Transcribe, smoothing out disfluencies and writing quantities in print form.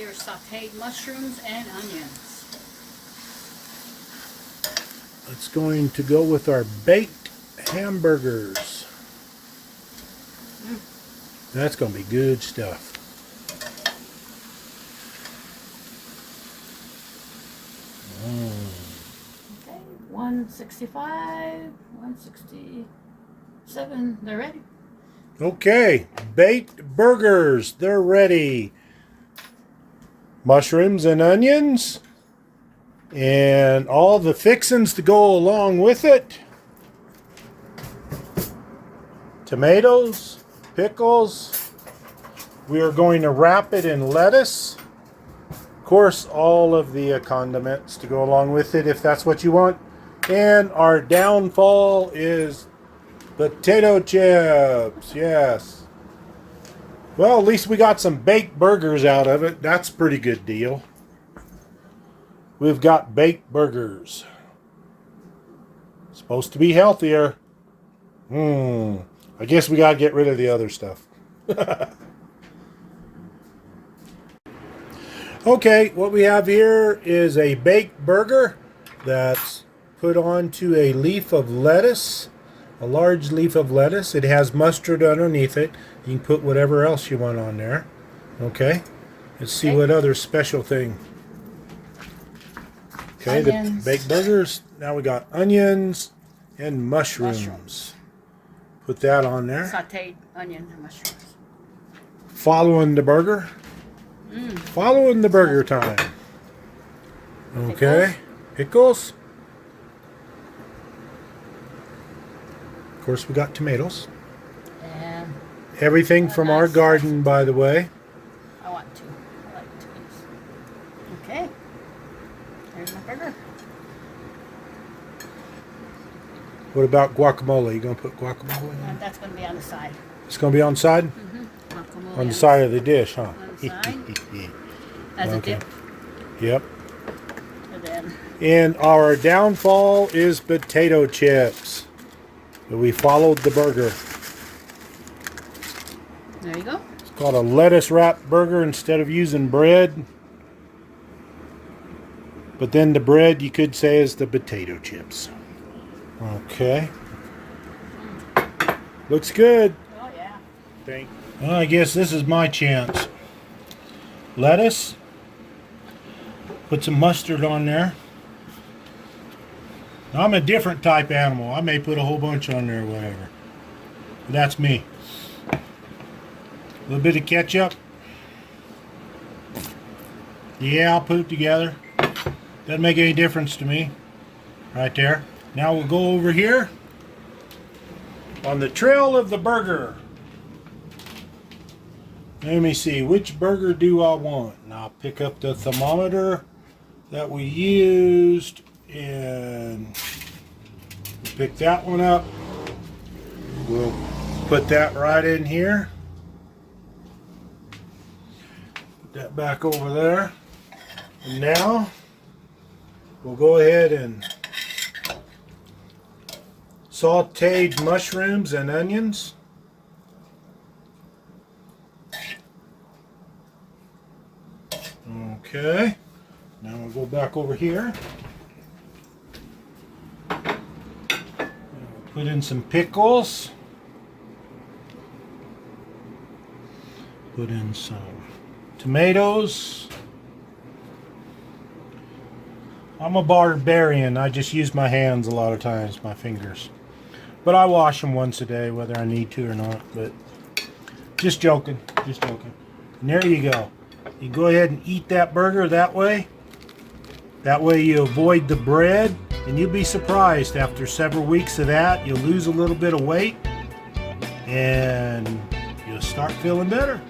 Here's sauteed mushrooms and onions. It's going to go with our baked hamburgers. That's going to be good stuff. Okay, 165, 167. They're ready. Okay, baked burgers. They're ready. Mushrooms and onions. And all the fixings to go along with it. Tomatoes, pickles. We are going to wrap it in lettuce. Of course, all of the condiments to go along with it if that's what you want. And our downfall is potato chips. Yes. Well, at least we got some baked burgers out of it. That's a pretty good deal. We've got baked burgers. Supposed to be healthier. I guess we got to get rid of the other stuff. Okay, what we have here is a baked burger that's put onto a leaf of lettuce. A large leaf of lettuce. It has mustard underneath it. You can put whatever else you want on there. Okay. Let's see what other special thing. Okay, onions. The baked burgers. Now we got onions and mushrooms. Put that on there. Sauteed onion and mushrooms. Following the burger. Following the burger time. Okay. Pickles. Of course, we got tomatoes. And everything from our garden, by the way. I want two. I like two. Okay. There's my burger. What about guacamole? You gonna put guacamole in? That's gonna be on the side. It's gonna be on the side? Guacamole On the side of the dish, huh? On the side. As a dip. Yep. And then. And our downfall is potato chips. But we followed the burger. There you go. It's called a lettuce wrapped burger instead of using bread. But then the bread, you could say, is the potato chips. Okay. Looks good. Oh, yeah. Well, I guess this is my chance. Lettuce. Put some mustard on there. Now, I'm a different type animal. I may put a whole bunch on there or whatever. But that's me. A little bit of ketchup. Yeah, I'll put it together. Doesn't make any difference to me. Right there. Now we'll go over here on the trail of the burger. Let me see, which burger do I want? And I'll pick up the thermometer that we used and pick that one up. We'll put that right in here. Put that back over there. And now we'll go ahead and sauteed mushrooms and onions. Okay. Now we'll go back over here. Put in some pickles. Put in some tomatoes. I'm a barbarian. I just use my hands a lot of times, my fingers. But I wash them once a day, whether I need to or not. But just joking. Just joking. And there you go. You go ahead and eat that burger that way. That way you avoid the bread. And you'll be surprised after several weeks of that, you'll lose a little bit of weight. And you'll start feeling better.